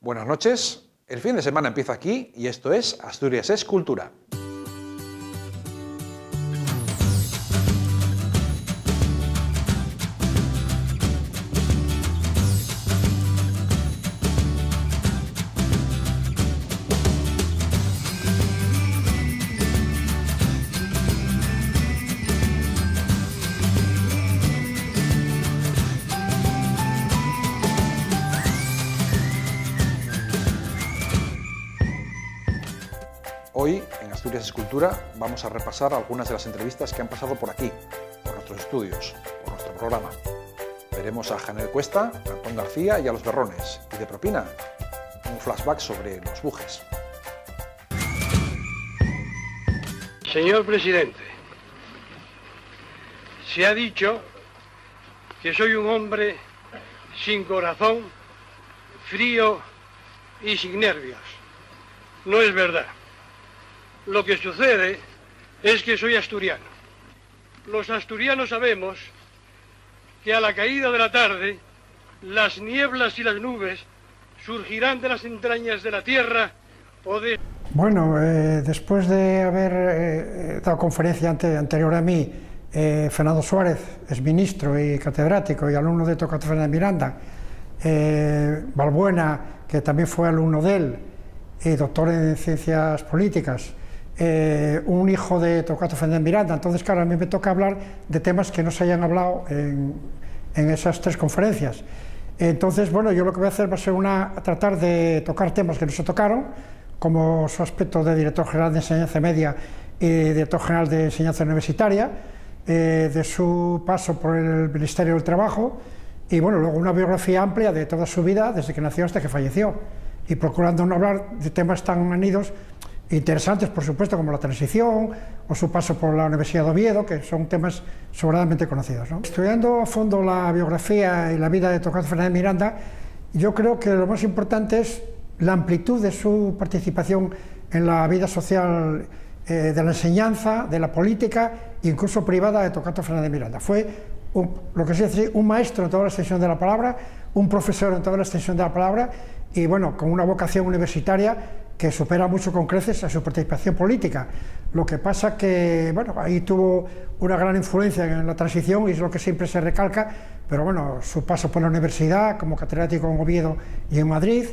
Buenas noches, el fin de semana empieza aquí y esto es Asturias es Cultura. Hoy, en Asturias es Cultura, vamos a repasar algunas de las entrevistas que han pasado por aquí, por nuestros estudios, por nuestro programa. Veremos a Janel Cuesta, a Antón García y a los Berrones. Y de propina, un flashback sobre los bujes. Señor presidente, se ha dicho que soy un hombre sin corazón, frío y sin nervios. No es verdad. Lo que sucede es que soy asturiano. Los asturianos sabemos que a la caída de la tarde las nieblas y las nubes surgirán de las entrañas de la tierra o de... Bueno, después de haber dado conferencia anterior a mí, Fernando Suárez, es ministro y catedrático y alumno de Tocato Fernández Miranda, Balbuena, que también fue alumno de él, y doctor en ciencias políticas, un hijo de Tocato Fernández Miranda. Entonces, claro, a mí me toca hablar de temas que no se hayan hablado en esas tres conferencias. Entonces, bueno, yo lo que voy a hacer va a ser tratar de tocar temas que no se tocaron, como su aspecto de director general de enseñanza media y director general de enseñanza universitaria, de su paso por el Ministerio del Trabajo, y bueno, luego una biografía amplia de toda su vida, desde que nació hasta que falleció, y procurando no hablar de temas tan manidos, interesantes, por supuesto, como la transición o su paso por la Universidad de Oviedo, que son temas sobradamente conocidos, ¿no? Estudiando a fondo la biografía y la vida de Tocato Fernández Miranda, yo creo que lo más importante es la amplitud de su participación en la vida social, de la enseñanza, de la política, incluso privada, de Tocato Fernández Miranda. Fue lo que se dice un maestro en toda la extensión de la palabra, un profesor en toda la extensión de la palabra, y bueno, con una vocación universitaria que supera mucho con creces a su participación política. Lo que pasa que, bueno, ahí tuvo una gran influencia en la transición y es lo que siempre se recalca, pero bueno, su paso por la universidad como catedrático en Oviedo y en Madrid,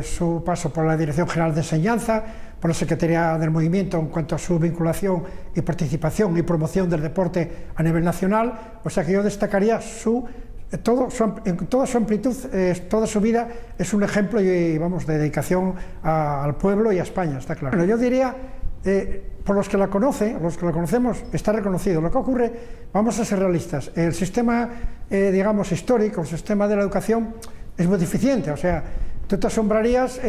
su paso por la Dirección General de Enseñanza, por la Secretaría del Movimiento en cuanto a su vinculación y participación y promoción del deporte a nivel nacional, o sea que yo destacaría en toda su amplitud, toda su vida es un ejemplo y vamos, de dedicación al pueblo y a España, está claro. Bueno, yo diría, por los que la conocen, los que la conocemos, está reconocido. Lo que ocurre, vamos a ser realistas, el sistema, digamos, histórico, el sistema de la educación es muy deficiente, o sea, tú te asombrarías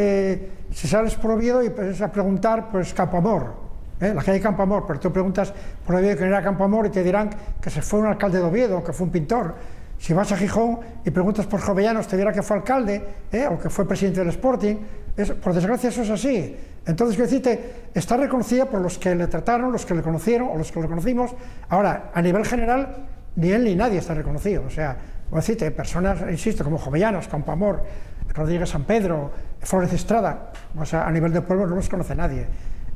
si sales por Oviedo y empiezas a preguntar, pues, Campoamor, la calle Campoamor, pero tú preguntas por Oviedo quién era Campoamor y te dirán que se fue un alcalde de Oviedo, que fue un pintor. Si vas a Gijón y preguntas por Jovellanos, te dirá que fue alcalde o que fue presidente del Sporting. Por desgracia eso es así. Entonces, quiero decirte, está reconocida por los que le trataron, los que le conocieron o los que le conocimos. Ahora, a nivel general, ni él ni nadie está reconocido. O sea, voy a decirte, personas, insisto, como Jovellanos, Campoamor, Rodríguez San Pedro, Flores Estrada, o sea, a nivel de pueblo no los conoce nadie.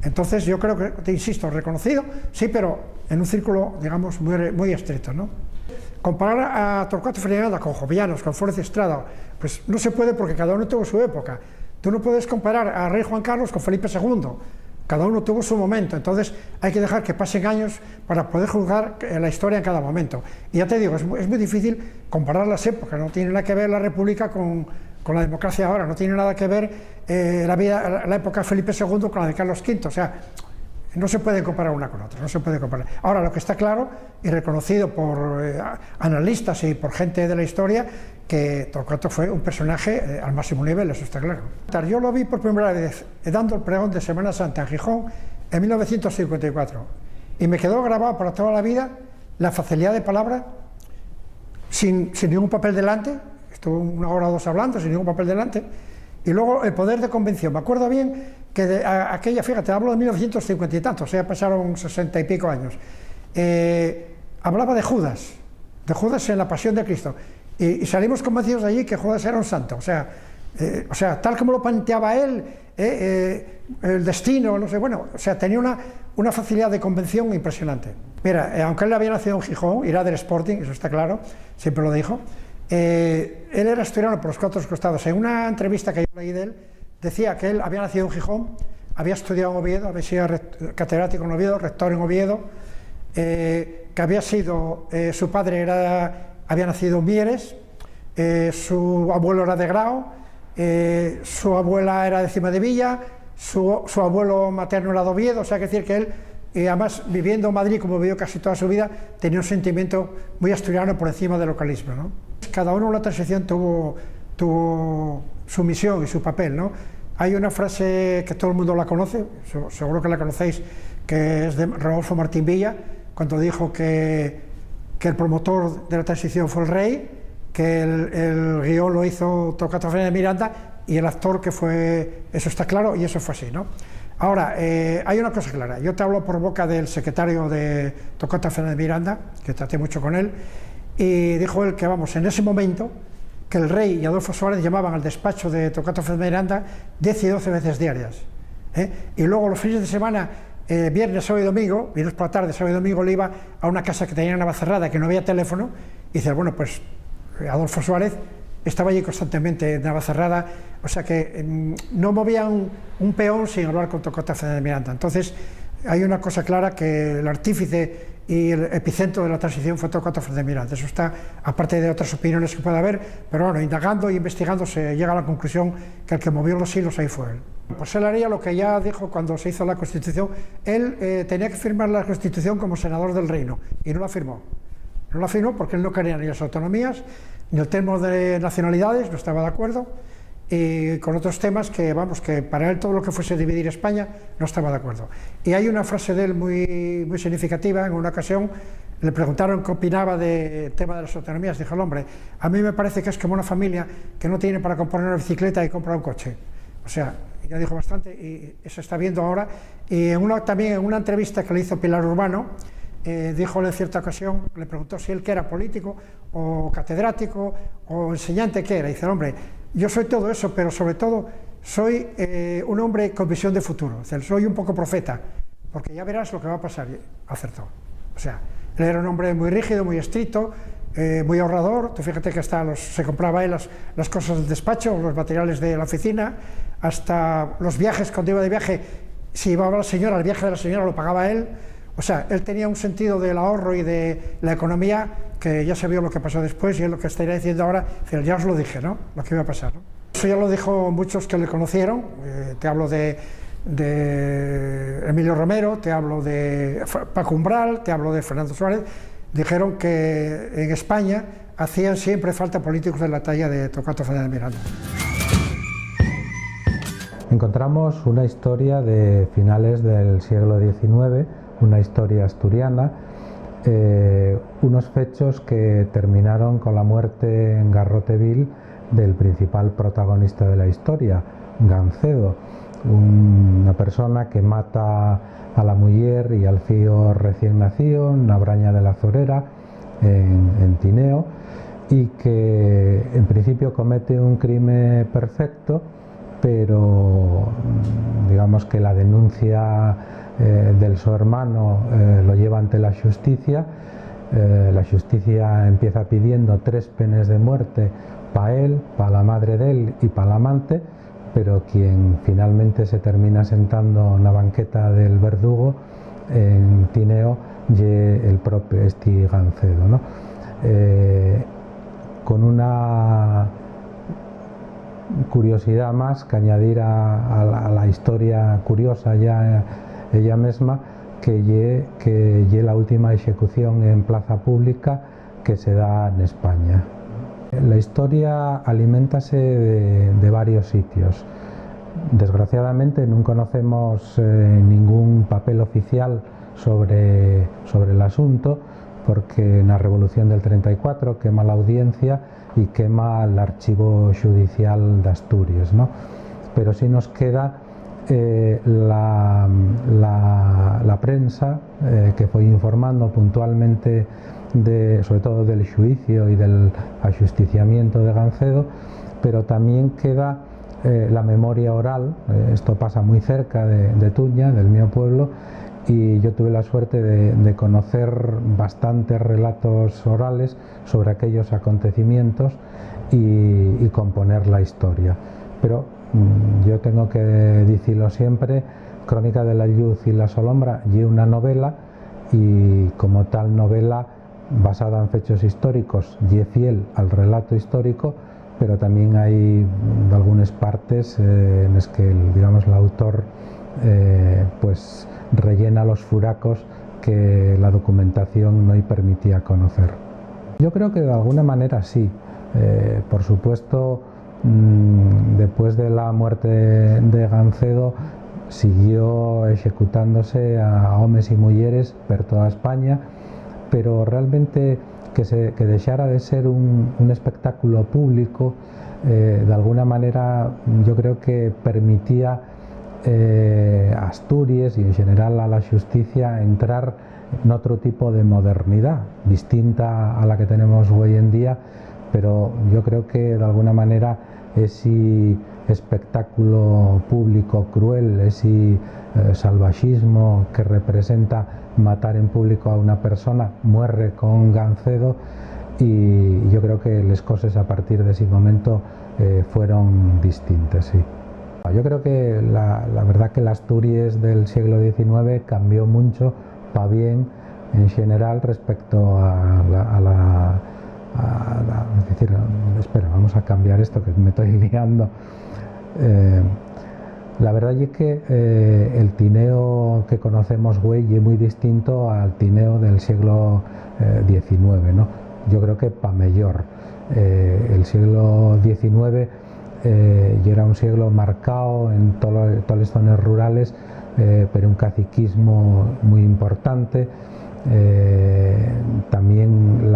Entonces, yo creo que, te insisto, reconocido, sí, pero en un círculo, digamos, muy estricto, ¿no? Comparar a Torcuato Fernández Miranda con Jovellanos, con Flores Estrada, pues no se puede porque cada uno tuvo su época. Tú no puedes comparar a Rey Juan Carlos con Felipe II, cada uno tuvo su momento, entonces hay que dejar que pasen años para poder juzgar la historia en cada momento. Y ya te digo, es muy difícil comparar las épocas, no tiene nada que ver la República con la democracia ahora, no tiene nada que ver la época de Felipe II con la de Carlos V, o sea, no se puede comparar una con otra, no se puede comparar. Ahora, lo que está claro y reconocido por analistas y por gente de la historia, que Torcuato fue un personaje al máximo nivel, eso está claro. Yo lo vi por primera vez dando el pregón de Semana Santa en Gijón en 1954 y me quedó grabado para toda la vida la facilidad de palabra, sin ningún papel delante, estuvo una hora o dos hablando sin ningún papel delante, y luego el poder de convención. Me acuerdo bien que aquella, fíjate, hablo de 1950 y tantos, o sea, pasaron 60 y pico años, hablaba de Judas en la Pasión de Cristo, y salimos convencidos de allí que Judas era un santo, o sea, O sea, tal como lo planteaba él, el destino, no sé, bueno, o sea, tenía una facilidad de convención impresionante. Mira, aunque él había nacido en Gijón, era del Sporting, eso está claro, siempre lo dijo, él era asturiano por los cuatro costados. En una entrevista que yo leí de él, decía que él había nacido en Gijón, había estudiado en Oviedo, había sido catedrático en Oviedo, rector en Oviedo, que había sido, su padre había nacido en Mieres, su abuelo era de Grao, su abuela era de Cimadevilla, su abuelo materno era de Oviedo, o sea, que decir que él, además viviendo en Madrid como vivió casi toda su vida, tenía un sentimiento muy asturiano por encima del localismo, ¿no? Cada uno en la transición tuvo su misión y su papel, ¿no? Hay una frase que todo el mundo la conoce, seguro que la conocéis, que es de Rodolfo Martín Villa, cuando dijo que el promotor de la transición fue el rey, que el guión lo hizo Tocato Fernández Miranda y el actor que fue, eso está claro y eso fue así, ¿no? Ahora, hay una cosa clara, yo te hablo por boca del secretario de Tocato Fernández Miranda, que traté mucho con él, y dijo él que, vamos, en ese momento, que el rey y Adolfo Suárez llamaban al despacho de Tocato Fernández Miranda 10 y 12 veces diarias, y luego los fines de semana, viernes, sábado y domingo, viernes por la tarde, sábado y domingo, le iba a una casa que tenía Navacerrada, que no había teléfono, y dice, bueno, pues Adolfo Suárez estaba allí constantemente en Navacerrada, o sea que no movía un peón sin hablar con Tocato Fernández Miranda. Entonces hay una cosa clara, que el artífice y el epicentro de la transición fue Tocato Fernández Miranda. Eso está, aparte de otras opiniones que pueda haber, pero bueno, indagando e investigando se llega a la conclusión que el que movió los hilos ahí fue él. Pues él haría lo que ya dijo cuando se hizo la Constitución. Él tenía que firmar la Constitución como senador del Reino y no la firmó. No la firmó porque él no quería ni las autonomías, ni el tema de nacionalidades, no estaba de acuerdo, y con otros temas que, vamos, que para él todo lo que fuese dividir España no estaba de acuerdo. Y hay una frase de él muy significativa. En una ocasión le preguntaron qué opinaba del tema de las autonomías. Dijo el hombre, a mí me parece que es como una familia que no tiene para comprar una bicicleta y comprar un coche. O sea, ya dijo bastante y eso está viendo ahora. Y también en una entrevista que le hizo Pilar Urbano, dijo en cierta ocasión, le preguntó si él que era político o catedrático o enseñante, ¿qué era? Y dice, hombre, yo soy todo eso, pero sobre todo soy un hombre con visión de futuro, o sea, soy un poco profeta, porque ya verás lo que va a pasar. Acertó. O sea, él era un hombre muy rígido, muy estricto, muy ahorrador. Tú fíjate que hasta se compraba él las cosas del despacho, los materiales de la oficina, hasta los viajes, cuando iba de viaje, si iba la señora, el viaje de la señora lo pagaba él. O sea, él tenía un sentido del ahorro y de la economía que ya se vio lo que pasó después, y es lo que estaría diciendo ahora, ya os lo dije, ¿no?, lo que iba a pasar, ¿no? Eso ya lo dijo muchos que le conocieron. Te hablo de Emilio Romero, te hablo de Paco Umbral, te hablo de Fernando Suárez. Dijeron que en España hacían siempre falta políticos de la talla de Tocato Fernández Miranda. Encontramos una historia de finales del siglo XIX, una historia asturiana, unos hechos que terminaron con la muerte en Garroteville del principal protagonista de la historia, Gancedo, una persona que mata a la mujer y al fío recién nacido en la Braña de la Zorera, en Tineo, y que en principio comete un crimen perfecto, pero digamos que la denuncia del su hermano lo lleva ante la justicia. La justicia empieza pidiendo 3 penas de muerte para él, para la madre de él y para el amante, pero quien finalmente se termina sentando en la banqueta del verdugo en Tineo ye el propio Gancedo, ¿no? Con una curiosidad más que añadir a la historia curiosa ya ella misma, que lle la última ejecución en plaza pública que se da en España. La historia aliméntase de varios sitios. Desgraciadamente no conocemos ningún papel oficial sobre el asunto, porque en la Revolución del 34 quema la audiencia y quema el archivo judicial de Asturias, ¿no? Pero sí nos queda la prensa que fue informando puntualmente sobre todo del juicio y del ajusticiamiento de Gancedo, pero también queda la memoria oral. Esto pasa muy cerca de Tuña, del mío pueblo, y yo tuve la suerte de conocer bastantes relatos orales sobre aquellos acontecimientos y componer la historia. Pero yo tengo que decirlo siempre, Crónica de la Lluz y la Solombra y una novela, y como tal novela basada en hechos históricos y fiel al relato histórico, pero también hay algunas partes en las que el autor pues rellena los furacos que la documentación no permitía conocer. Yo creo que de alguna manera sí. Por supuesto, después de la muerte de Gancedo siguió ejecutándose a hombres y mujeres por toda España, pero realmente que dejara de ser un espectáculo público, de alguna manera yo creo que permitía a Asturias y en general a la justicia entrar en otro tipo de modernidad, distinta a la que tenemos hoy en día, pero yo creo que de alguna manera ese espectáculo público cruel, ese salvajismo que representa matar en público a una persona, muere con Gancedo, y yo creo que las cosas a partir de ese momento fueron distintas, sí. Yo creo que la verdad que la Asturias del siglo XIX cambió mucho para bien en general respecto es decir, espera, vamos a cambiar esto que me estoy liando. La verdad es que el tineo que conocemos hoy es muy distinto al tineo del siglo XIX, ¿no? Yo creo que para mejor. El siglo XIX ya era un siglo marcado en todas las zonas rurales por un caciquismo muy importante, también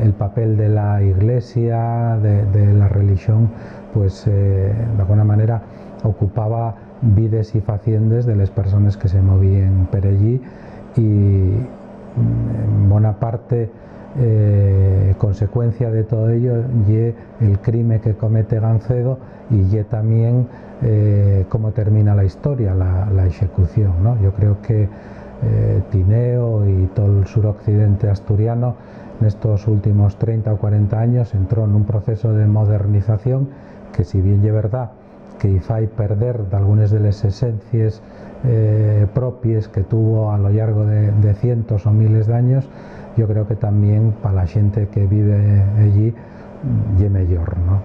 el papel de la Iglesia, de la religión, pues de alguna manera ocupaba vides y faciendes de las personas que se movían por allí, y en buena parte consecuencia de todo ello y el crimen que comete Gancedo, y también cómo termina la historia, la ejecución, ¿no? Yo creo que Tineo y todo el suroccidente asturiano en estos últimos 30 o 40 años entró en un proceso de modernización que, si bien es verdad que hizo perder de algunas de las esencias propias que tuvo a lo largo de cientos o miles de años, yo creo que también para la gente que vive allí es mejor, ¿no?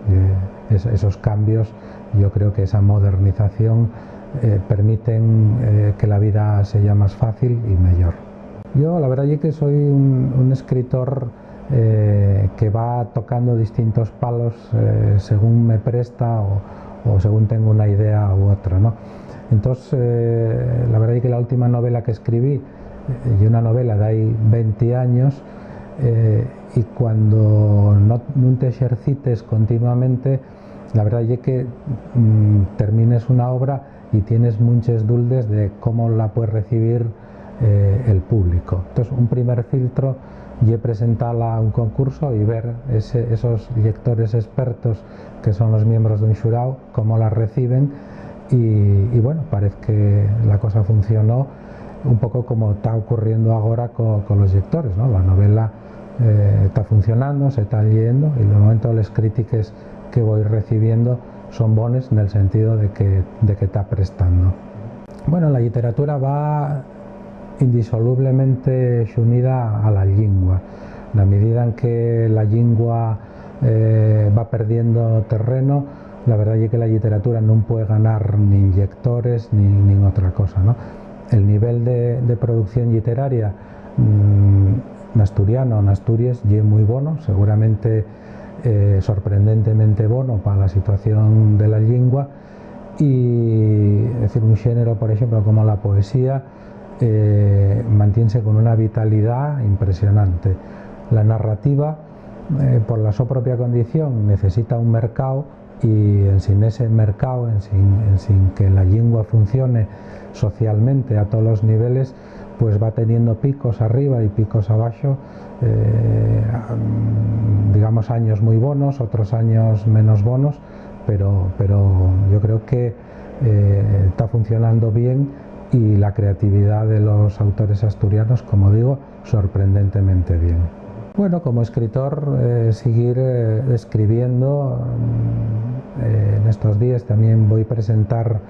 Esos cambios, yo creo que esa modernización permiten que la vida sea más fácil y mejor. Yo la verdad es que soy un escritor que va tocando distintos palos según me presta o según tengo una idea u otra, ¿no? Entonces, la verdad es que la última novela que escribí, y una novela de ahí 20 años, y cuando no te ejercites continuamente, la verdad es que termines una obra y tienes muchas dudas de cómo la puede recibir el público. Entonces, un primer filtro y presentarla a un concurso y ver esos lectores expertos que son los miembros de un jurado, cómo la reciben, y bueno, parece que la cosa funcionó un poco como está ocurriendo ahora con los lectores, ¿no? La novela está funcionando, se está leyendo, y de momento las críticas que voy recibiendo son buenas en el sentido de que está prestando. Bueno, la literatura va indisolublemente unida a la lengua. En la medida en que la lengua va perdiendo terreno, la verdad es que la literatura no puede ganar ni lectores ni otra cosa, ¿no? El nivel de producción literaria en asturiano, en Asturias, es muy bueno, seguramente sorprendentemente bueno para la situación de la lengua, y es decir, un género, por ejemplo, como la poesía, mantiene con una vitalidad impresionante. La narrativa, por la su propia condición, necesita un mercado, y sin ese mercado, sin que la lengua funcione socialmente a todos los niveles, pues va teniendo picos arriba y picos abajo, digamos años muy buenos, otros años menos buenos, pero yo creo que está funcionando bien y la creatividad de los autores asturianos, como digo, sorprendentemente bien. Bueno, como escritor, seguir escribiendo. En estos días también voy a presentar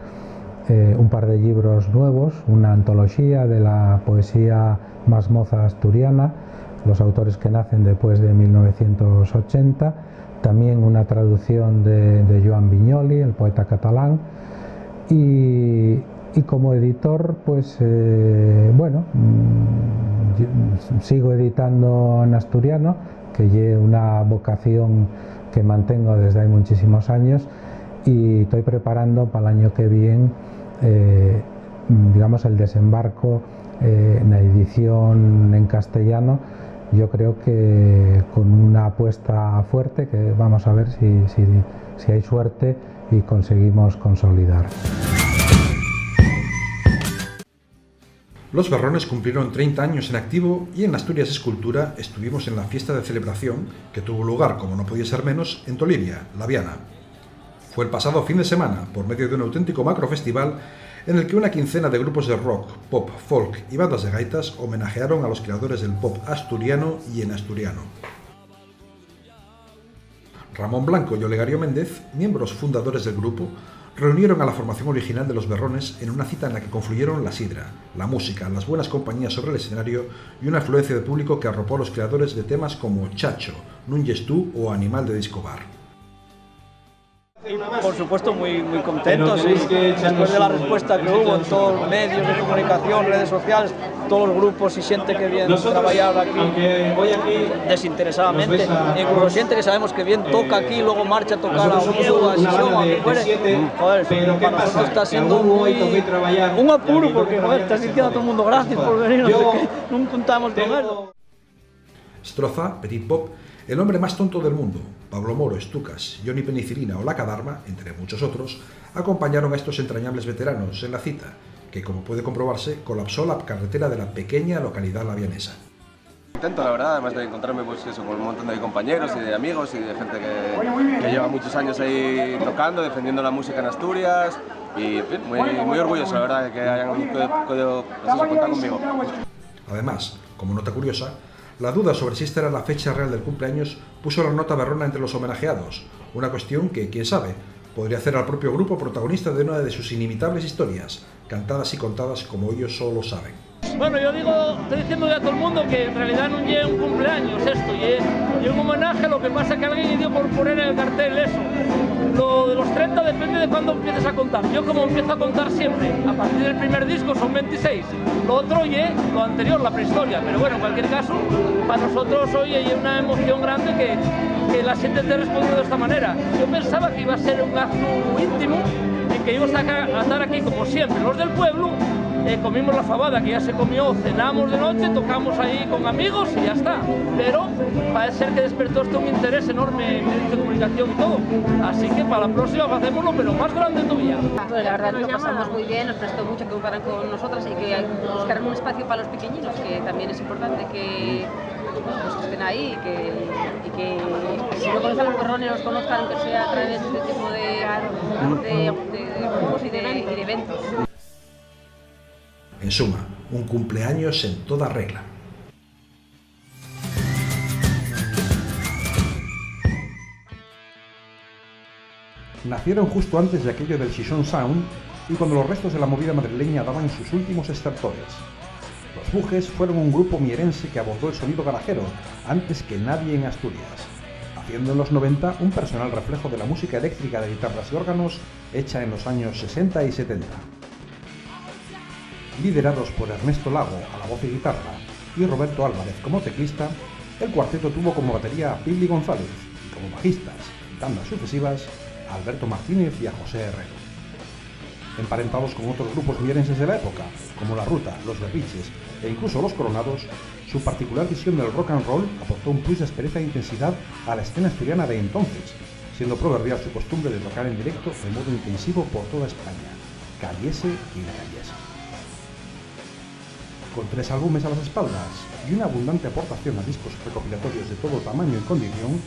un par de libros nuevos, una antología de la poesía más moza asturiana, los autores que nacen después de 1980, también una traducción de Joan Vinyoli, el poeta catalán, y como editor, pues bueno, sigo editando en asturiano, que es una vocación que mantengo desde hace muchísimos años, y estoy preparando para el año que viene, digamos, el desembarco en la edición en castellano. Yo creo que con una apuesta fuerte, que vamos a ver si hay suerte y conseguimos consolidar. Los Berrones cumplieron 30 años en activo y en Asturias Escultura estuvimos en la fiesta de celebración que tuvo lugar, como no podía ser menos, en Tolivia, La Viana. Fue el pasado fin de semana, por medio de un auténtico macrofestival en el que una quincena de grupos de rock, pop, folk y bandas de gaitas homenajearon a los creadores del pop asturiano y en asturiano. Ramón Blanco y Olegario Méndez, miembros fundadores del grupo, reunieron a la formación original de Los Berrones en una cita en la que confluyeron la sidra, la música, las buenas compañías sobre el escenario y una afluencia de público que arropó a los creadores de temas como Chacho, Núñez Tú o Animal de Disco Bar. Por supuesto, muy contentos, sí. Después de la respuesta que hubo en todos los medios de comunicación, redes sociales, todos los grupos, y siente que bien trabajar aquí desinteresadamente, incluso siente que sabemos que bien toca aquí, luego marcha a tocar a Oviedo, a Xixón, a que fuere. Joder, para nosotros está siendo un apuro, porque joder, estás diciendo a todo el mundo gracias por venir, no sé qué, no contamos con él. Stroza, Petit Pop, El hombre más tonto del mundo, Pablo Moro, Estucas, Johnny Penicilina o La Cadarma, entre muchos otros, acompañaron a estos entrañables veteranos en la cita, que, como puede comprobarse, colapsó la carretera de la pequeña localidad lavianesa. Contento, la verdad, además de encontrarme pues, eso, con un montón de compañeros y de amigos y de gente que lleva muchos años ahí tocando, defendiendo la música en Asturias, y en fin, muy orgulloso, la verdad, de que hayan podido contar conmigo. Además, como nota curiosa, la duda sobre si esta era la fecha real del cumpleaños puso la nota berrona entre los homenajeados, una cuestión que, quién sabe, podría hacer al propio grupo protagonista de una de sus inimitables historias, cantadas y contadas como ellos solo saben. Bueno, yo estoy diciendo a todo el mundo que en realidad no es un cumpleaños esto, y un homenaje, lo que pasa es que alguien dio por poner en el cartel eso. Lo de los 30 depende de cuándo empieces a contar. Yo como empiezo a contar siempre, a partir del primer disco son 26. Lo otro oye, lo anterior, la prehistoria. Pero bueno, en cualquier caso, para nosotros hoy hay una emoción grande que la gente te respondió de esta manera. Yo pensaba que iba a ser un acto íntimo, en que íbamos a estar aquí como siempre, los del pueblo, comimos la fabada que ya se comió, cenamos de noche, tocamos ahí con amigos y ya está. Pero parece ser que despertó esto un interés enorme en medios de comunicación y todo. Así que para la próxima hacémoslo, pero más grande todavía. Pues la verdad nos lo pasamos muy bien, nos prestó mucho que comparan con nosotras y que buscaran un espacio para los pequeñinos, que también es importante que pues, estén ahí y que si no conocen a los Berrones los conozcan, aunque sea a través de este tipo de juegos y de eventos. En suma, un cumpleaños en toda regla. Nacieron justo antes de aquello del Xixón Sound y cuando los restos de la movida madrileña daban sus últimos estertores. Los Bujes fueron un grupo mierense que abordó el sonido garajero antes que nadie en Asturias, haciendo en los 90 un personal reflejo de la música eléctrica de guitarras y órganos hecha en los años 60 y 70. Liderados por Ernesto Lago a la voz y guitarra y Roberto Álvarez como teclista, el cuarteto tuvo como batería a Pili González y como bajistas, en tandas sucesivas, a Alberto Martínez y a José Herrero. Emparentados con otros grupos mierenses de la época, como La Ruta, Los Berriches e incluso Los Coronados, su particular visión del rock and roll aportó un plus de aspereza e intensidad a la escena asturiana de entonces, siendo proverbial su costumbre de tocar en directo de modo intensivo por toda España, cayese quien cayese. Con 3 álbumes a las espaldas y una abundante aportación a discos recopilatorios de todo tamaño y condición,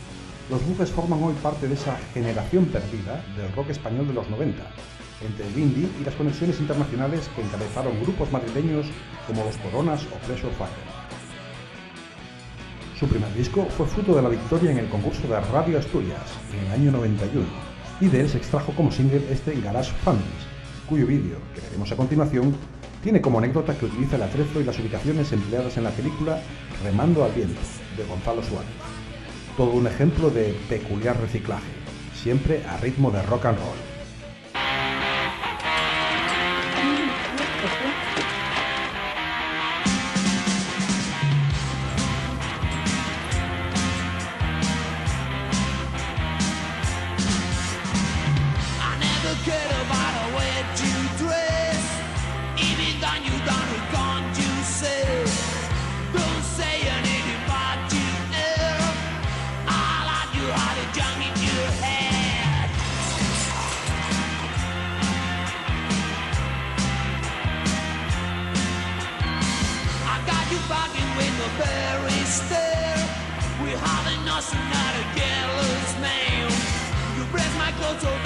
Los Bugues forman hoy parte de esa generación perdida del rock español de los 90, entre el indie y las conexiones internacionales que encabezaron grupos madrileños como Los Coronas o Pressure Fire. Su primer disco fue fruto de la victoria en el concurso de Radio Asturias en el año 91, y de él se extrajo como single este Garage Families, cuyo vídeo, que veremos a continuación, tiene como anécdota que utiliza el atrezo y las ubicaciones empleadas en la película Remando al viento, de Gonzalo Suárez. Todo un ejemplo de peculiar reciclaje, siempre a ritmo de rock and roll. Not a careless man. You press my clothes